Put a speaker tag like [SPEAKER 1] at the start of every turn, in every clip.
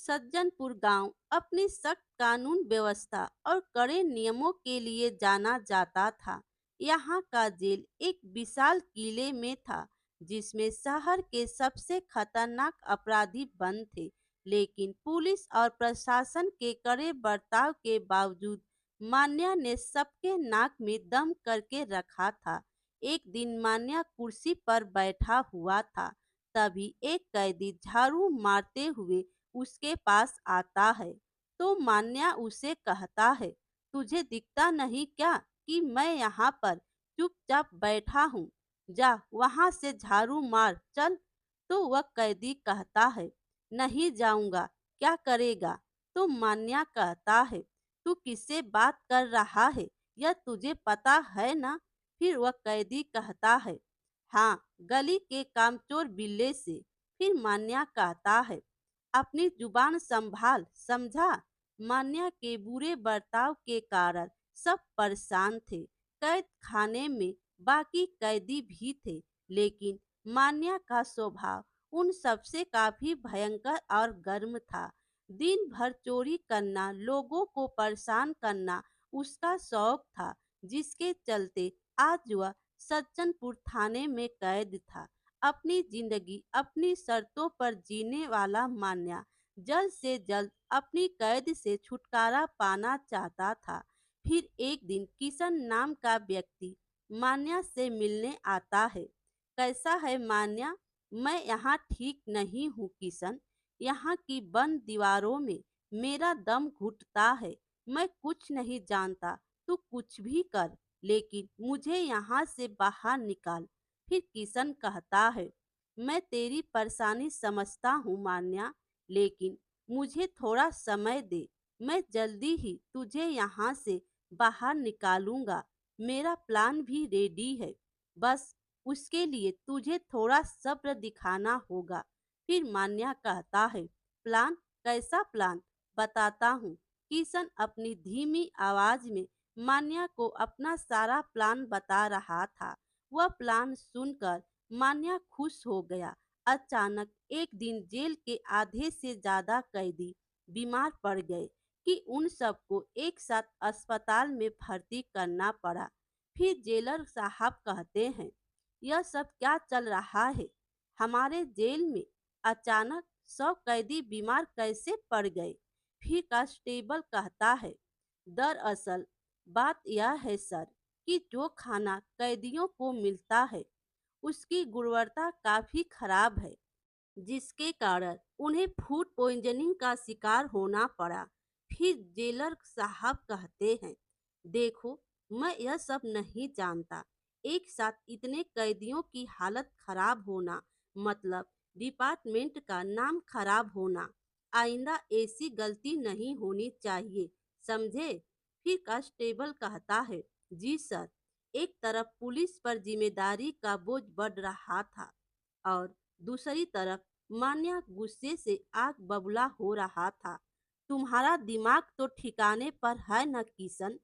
[SPEAKER 1] सज्जनपुर गांव अपनी सख्त कानून व्यवस्था और कड़े नियमों के लिए जाना जाता था। यहाँ का जेल एक विशाल किले में था, जिसमें शहर के सबसे खतरनाक अपराधी बंद थे। लेकिन पुलिस और प्रशासन के कड़े बर्ताव के बावजूद मान्या ने सबके नाक में दम करके रखा था। एक दिन मान्या कुर्सी पर बैठा हुआ था, तभी एक कैदी झाड़ू मारते हुए उसके पास आता है। तो मान्या उसे कहता है, तुझे दिखता नहीं क्या कि मैं यहाँ पर चुपचाप बैठा हूँ? जा वहां से झाड़ू मार चल। तो वह कैदी कहता है, नहीं जाऊंगा। क्या करेगा? तो मान्या कहता है, तू किससे बात कर रहा है, यह तुझे पता है ना? फिर वह कैदी कहता है, हाँ, गली के कामचोर बिल्ले से। फिर मान्या कहता है, अपनी जुबान संभाल, समझा? मान्या के बुरे बर्ताव के कारण सब परेशान थे। कैद खाने में बाकी कैदी भी थे, लेकिन मान्या का स्वभाव उन सबसे काफी भयंकर और गर्म था। दिन भर चोरी करना, लोगों को परेशान करना उसका शौक था, जिसके चलते आज वह सज्जनपुर थाने में कैद था। अपनी जिंदगी अपनी शर्तों पर जीने वाला मान्या जल्द से जल्द अपनी कैद से छुटकारा पाना चाहता था। फिर एक दिन किशन नाम का व्यक्ति मान्या से मिलने आता है। कैसा है मान्या? मैं यहाँ ठीक नहीं हूँ किशन। यहाँ की बंद दीवारों में मेरा दम घुटता है। मैं कुछ नहीं जानता, तू कुछ भी कर, लेकिन मुझे यहाँ से बाहर निकाल। फिर किशन कहता है, मैं तेरी परेशानी समझता हूँ मान्या, लेकिन मुझे थोड़ा समय दे। मैं जल्दी ही तुझे यहाँ से बाहर निकालूंगा। मेरा प्लान भी रेडी है, बस उसके लिए तुझे थोड़ा सब्र दिखाना होगा। फिर मान्या कहता है, प्लान? कैसा प्लान? बताता हूँ। किशन अपनी धीमी आवाज में मान्या को अपना सारा प्लान बता रहा था। वह प्लान सुनकर मान्या खुश हो गया। अचानक एक दिन जेल के आधे से ज्यादा कैदी बीमार पड़ गए कि उन सबको एक साथ अस्पताल में भर्ती करना पड़ा। फिर जेलर साहब कहते हैं, यह सब क्या चल रहा है? हमारे जेल में अचानक 100 कैदी बीमार कैसे पड़ गए? फिर कांस्टेबल कहता है, दरअसल बात यह है सर कि जो खाना कैदियों को मिलता है उसकी गुणवत्ता काफी खराब है, जिसके कारण उन्हें फूड पॉइजनिंग का शिकार होना पड़ा। फिर जेलर साहब कहते हैं, देखो, मैं यह सब नहीं जानता। एक साथ इतने कैदियों की हालत खराब होना मतलब डिपार्टमेंट का नाम खराब होना। आइंदा ऐसी गलती नहीं होनी चाहिए, समझे? फिर कांस्टेबल कहता है, जी सर। एक तरफ पुलिस पर जिम्मेदारी का बोझ बढ़ रहा था और दूसरी तरफ मान्या गुस्से से आग बबूला हो रहा था। तुम्हारा दिमाग तो ठिकाने पर है न किशन?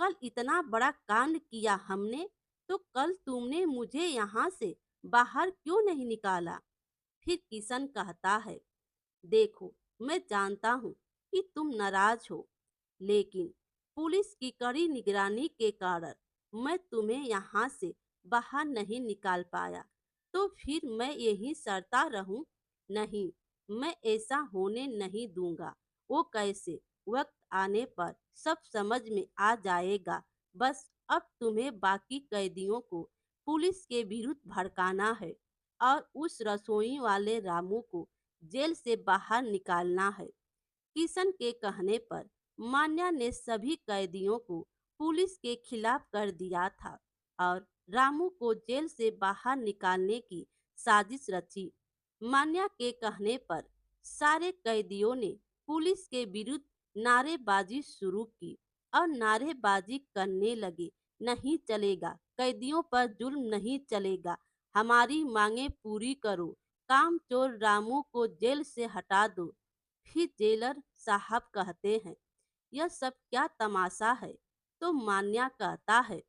[SPEAKER 1] कल इतना बड़ा कांड किया हमने, तो कल तुमने मुझे यहाँ से बाहर क्यों नहीं निकाला? फिर किशन कहता है, देखो, मैं जानता हूँ कि तुम नाराज हो, लेकिन पुलिस की कड़ी निगरानी के कारण मैं तुम्हें यहाँ से बाहर नहीं निकाल पाया। तो फिर मैं यहीं सड़ता रहूं? नहीं, मैं ऐसा होने नहीं दूंगा। वो कैसे? वक्त आने पर सब समझ में आ जाएगा। बस अब तुम्हें बाकी कैदियों को पुलिस के विरुद्ध भड़काना है और उस रसोई वाले रामू को जेल से बाहर निकालना है। किशन के कहने पर मान्या ने सभी कैदियों को पुलिस के खिलाफ कर दिया था और रामू को जेल से बाहर निकालने की साजिश रची। मान्या के कहने पर सारे कैदियों ने पुलिस के विरुद्ध नारेबाजी शुरू की और नारेबाजी करने लगे, नहीं चलेगा, कैदियों पर जुल्म नहीं चलेगा, हमारी मांगे पूरी करो, काम चोर रामू को जेल से हटा दो। फिर जेलर साहब कहते हैं, यह सब क्या तमाशा है? तो मान्या कहता है,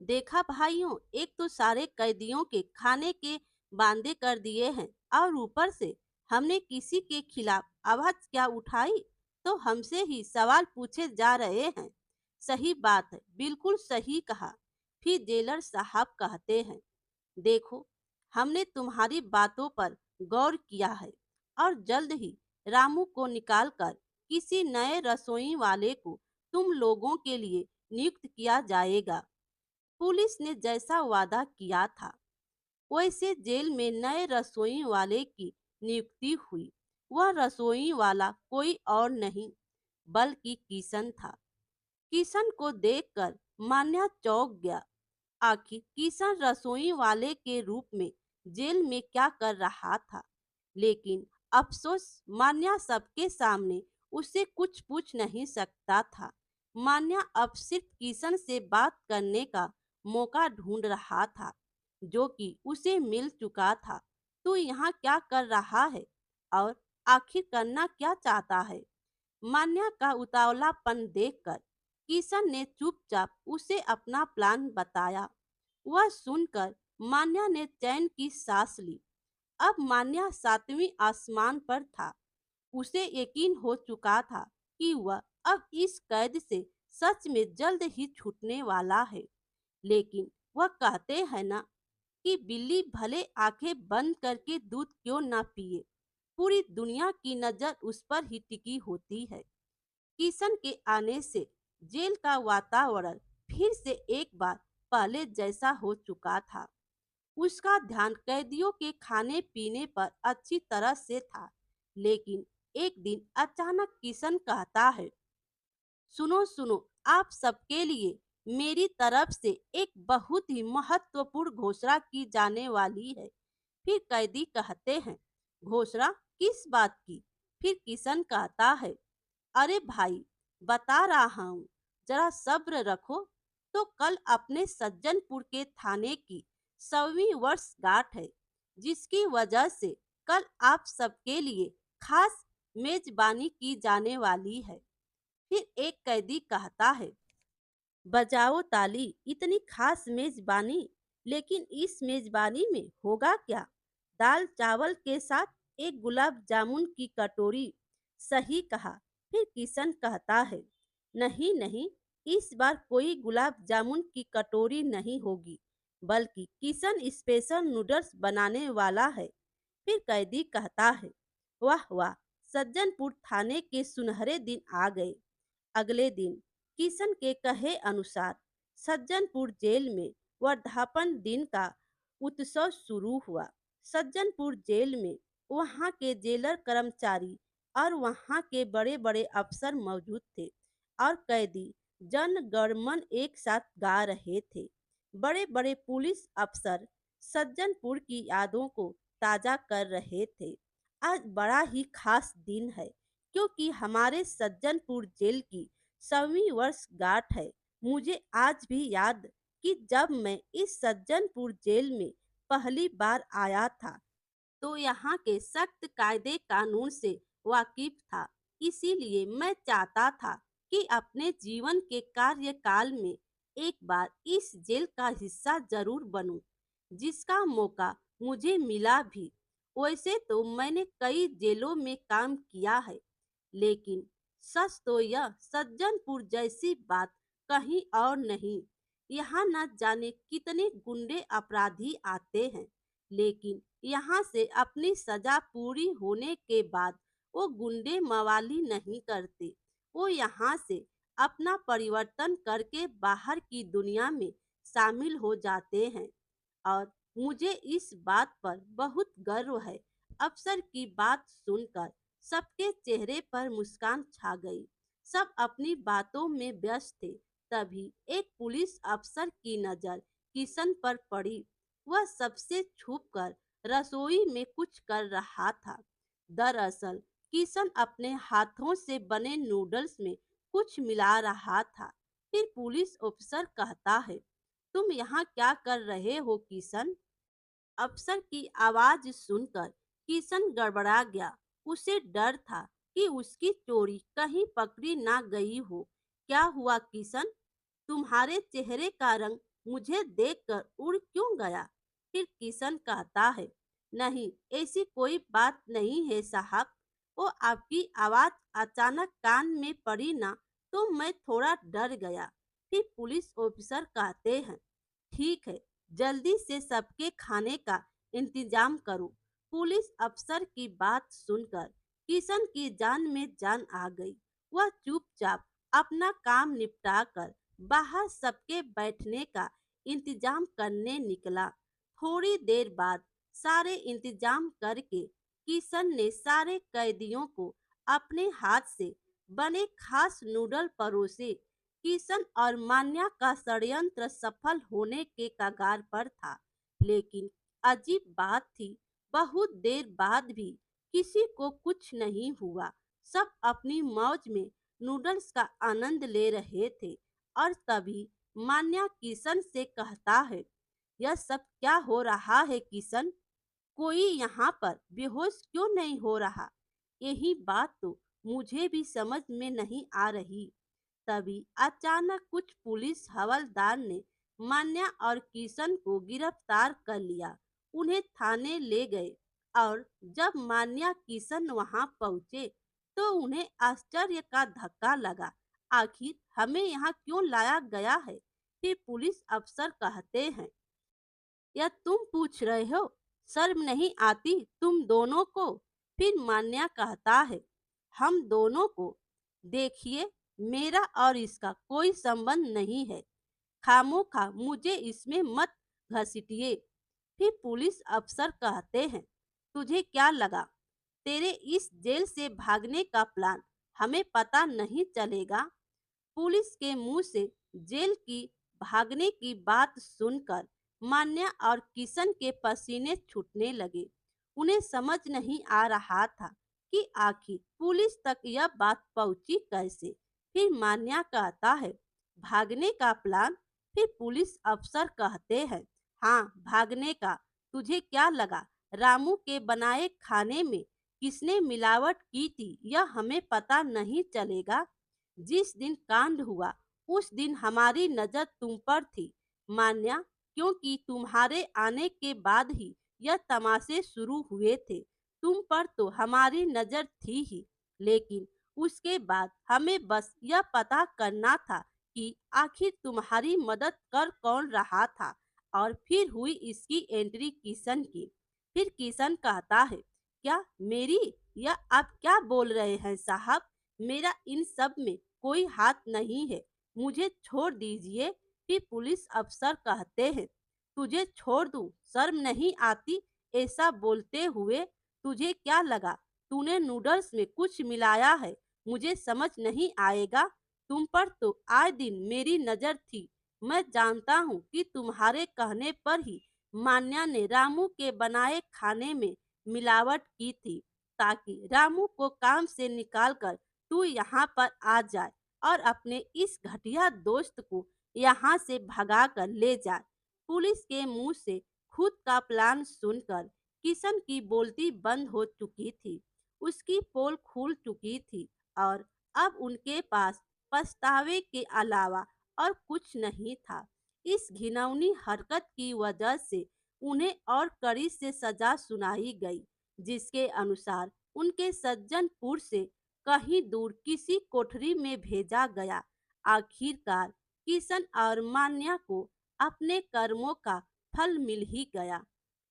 [SPEAKER 1] देखा भाइयों, एक तो सारे कैदियों के खाने के बांदे कर दिए हैं और ऊपर से हमने किसी के खिलाफ आवाज क्या उठाई? तो हमसे ही सवाल पूछे जा रहे हैं। सही बात है, बिल्कुल सही कहा। फिर जेलर साहब कहते हैं, देखो, हमने तुम्हारी बातों पर गौर किया है और जल्द ही रामू को निकालकर किसी नए रसोई वाले को तुम लोगों के लिए नियुक्त किया जाएगा। पुलिस ने जैसा वादा किया था, वैसे जेल में नए रसोई वाले की नियुक्ति हुई। वह रसोई वाला कोई और नहीं बल्कि किशन था। किशन को देखकर मान्या चौंक गया। आखिर किशन रसोई वाले के रूप में जेल में क्या कर रहा था? लेकिन अफसोस, मान्या सबके सामने उससे कुछ पूछ नहीं सकता था। मान्या अब सिर्फ किशन से बात करने का मौका ढूंढ रहा था, जो कि उसे मिल चुका था। तू यहाँ क्या कर रहा है और आखिर करना क्या चाहता है? मान्या का उतावलापन देखकर किशन ने चुपचाप उसे अपना प्लान बताया। वह सुनकर मान्या ने चैन की सांस ली। अब मान्या सातवीं आसमान पर था। उसे यकीन हो चुका था कि वह अब इस कैद से सच में जल्द ही छूटने वाला है। लेकिन वह कहते हैं ना कि बिल्ली भले आंखें बंद करके दूध क्यों ना पिए, पूरी दुनिया की नजर उस पर ही टिकी होती है। किशन के आने से जेल का वातावरण फिर से एक बार पहले जैसा हो चुका था। उसका ध्यान कैदियों के खाने पीने पर अच्छी तरह से था। लेकिन एक दिन अचानक किशन कहता है, सुनो सुनो, आप सबके लिए मेरी तरफ से एक बहुत ही महत्वपूर्ण घोषणा की जाने वाली है। फिर कैदी कहते हैं, घोषणा किस बात की? फिर किशन कहता है, अरे भाई, बता रहा हूँ, जरा सब्र रखो। तो कल अपने सज्जनपुर के थाने की 100वीं वर्षगांठ है, जिसकी वजह से कल आप सबके लिए खास मेजबानी की जाने वाली है। फिर एक कैदी कहता है, बजाओ ताली, इतनी खास मेजबानी? लेकिन इस मेजबानी में होगा क्या? दाल चावल के साथ एक गुलाब जामुन की कटोरी। सही कहा। फिर किशन कहता है, नहीं नहीं, इस बार कोई गुलाब जामुन की कटोरी नहीं होगी, बल्कि किशन स्पेशल नूडल्स बनाने वाला है। फिर कैदी कहता है, वाह वाह, सज्जनपुर थाने के सुनहरे दिन आ गए। अगले दिन किशन के कहे अनुसार सज्जनपुर जेल में वर्धापन दिन का उत्सव शुरू हुआ। सज्जनपुर जेल में वहाँ के जेलर कर्मचारी और वहाँ के बड़े बड़े अफसर मौजूद थे और कैदी जन गण मन एक साथ गा रहे थे। बड़े बड़े पुलिस अफसर सज्जनपुर की यादों को ताजा कर रहे थे। आज बड़ा ही खास दिन है, क्योंकि हमारे सज्जनपुर जेल की 100वीं वर्षगांठ है। मुझे आज भी याद कि जब मैं इस सज्जनपुर जेल में पहली बार आया था, तो यहाँ के सख्त कायदे कानून से वाकिफ था। इसीलिए मैं चाहता था कि अपने जीवन के कार्यकाल में एक बार इस जेल का हिस्सा जरूर बनूं, जिसका मौका मुझे मिला भी। वैसे तो मैंने कई जेलों में काम किया है, लेकिन सच तो यह सज्जनपुर जैसी बात कहीं और नहीं। यहाँ न जाने कितने गुंडे अपराधी आते हैं, लेकिन यहाँ से अपनी सजा पूरी होने के बाद वो गुंडे मवाली नहीं करते। वो यहाँ से अपना परिवर्तन करके बाहर की दुनिया में शामिल हो जाते हैं। और मुझे इस बात पर बहुत गर्व है। अफसर की बात सुनकर सबके चेहरे पर मुस्कान छा गई। सब अपनी बातों में व्यस्त थे। तभी एक पुलिस अफसर की नजर किशन पर पड़ी। वह सबसे छुपकर रसोई में कुछ कर रहा था। दरअसल किशन अपने हाथों से बने नूडल्स में कुछ मिला रहा था। फिर पुलिस अफसर कहता है, तुम यहाँ क्या कर रहे हो किशन? अफसर की आवाज सुनकर किशन गड़बड़ा गया। उसे डर था कि उसकी चोरी कहीं पकड़ी ना गई हो। क्या हुआ किशन? तुम्हारे चेहरे का रंग मुझे देखकर उड़ क्यों गया? फिर किशन कहता है, नहीं, ऐसी कोई बात नहीं है साहब। वो आपकी आवाज अचानक कान में पड़ी ना, तो मैं थोड़ा डर गया। फिर पुलिस ऑफिसर कहते हैं, ठीक है, जल्दी से सबके खाने का इंतजाम करो। पुलिस अफसर की बात सुनकर किशन की जान में जान आ गई। वह चुपचाप अपना काम निपटा कर बाहर सबके बैठने का इंतजाम करने निकला। थोड़ी देर बाद सारे इंतजाम करके किशन ने सारे कैदियों को अपने हाथ से बने खास नूडल परोसे। किशन और मान्या का षड्यंत्र सफल होने के कगार पर था, लेकिन अजीब बात थी, बहुत देर बाद भी किसी को कुछ नहीं हुआ। सब अपनी मौज में नूडल्स का आनंद ले रहे थे। और तभी मान्या किशन से कहता है, यह सब क्या हो रहा है किशन? कोई यहाँ पर बेहोश क्यों नहीं हो रहा? यही बात तो मुझे भी समझ में नहीं आ रही। तभी अचानक कुछ पुलिस हवलदार ने मान्या और किशन को गिरफ्तार कर लिया। उन्हें थाने ले गए और जब मान्या किशन वहां पहुंचे तो उन्हें आश्चर्य का धक्का लगा। आखिर हमें यहाँ क्यों लाया गया है? फिर पुलिस अफसर कहते हैं, या तुम पूछ रहे हो? शर्म नहीं आती तुम दोनों को? फिर मान्या कहता है, हम दोनों को? देखिए, मेरा और इसका कोई संबंध नहीं है। खामोखा मुझे इसमें मत घसीटिए। फिर पुलिस अफसर कहते हैं, तुझे क्या लगा तेरे इस जेल से भागने का प्लान हमें पता नहीं चलेगा? पुलिस के मुंह से जेल की भागने की बात सुनकर मान्या और किशन के पसीने छूटने लगे। उन्हें समझ नहीं आ रहा था कि आखिर पुलिस तक यह बात पहुंची कैसे। फिर मान्या कहता है, भागने का प्लान? फिर पुलिस अफसर कहते हैं, हाँ, भागने का। तुझे क्या लगा रामू के बनाए खाने में किसने मिलावट की थी यह हमें पता नहीं चलेगा? जिस दिन कांड हुआ उस दिन हमारी नजर तुम पर थी मान्या, क्योंकि तुम्हारे आने के बाद ही यह तमाशे शुरू हुए थे। तुम पर तो हमारी नजर थी ही, लेकिन उसके बाद हमें बस यह पता करना था कि आखिर तुम्हारी मदद कर कौन रहा था। और फिर हुई इसकी एंट्री किशन की। फिर किशन कहता है, क्या मेरी? या आप क्या बोल रहे हैं साहब? मेरा इन सब में कोई हाथ नहीं है, मुझे छोड़ दीजिए। फिर पुलिस अफसर कहते हैं, तुझे छोड़ दूं? शर्म नहीं आती ऐसा बोलते हुए? तुझे क्या लगा तूने नूडल्स में कुछ मिलाया है? मुझे समझ नहीं आएगा। तुम पर तो आए दिन मेरी नजर थी। मैं जानता हूँ कि तुम्हारे कहने पर ही मान्या ने रामू के बनाए खाने में मिलावट की थी, ताकि रामू को काम से निकालकर तू यहाँ पर आ जाए और अपने इस घटिया दोस्त को यहाँ से भगा कर ले जाए। पुलिस के मुंह से खुद का प्लान सुनकर किशन की बोलती बंद हो चुकी थी। उसकी पोल खुल चुकी थी और अब उनके पास पछतावे के अलावा और कुछ नहीं था। इस घिनौनी हरकत की वजह से उन्हें और कड़ी से सजा सुनाई गई, जिसके अनुसार उनके सज्जनपुर से कहीं दूर किसी कोठरी में भेजा गया। आखिरकार किशन और मान्या को अपने कर्मों का फल मिल ही गया।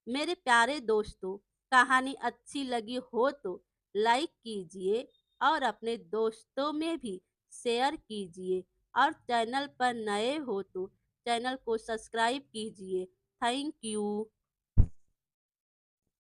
[SPEAKER 1] मेरे प्यारे दोस्तों, कहानी अच्छी लगी हो तो लाइक कीजिए और अपने दोस्तों में भी शेयर कीजिए। और चैनल पर नए हो तो चैनल को सब्सक्राइब कीजिए। Thank you.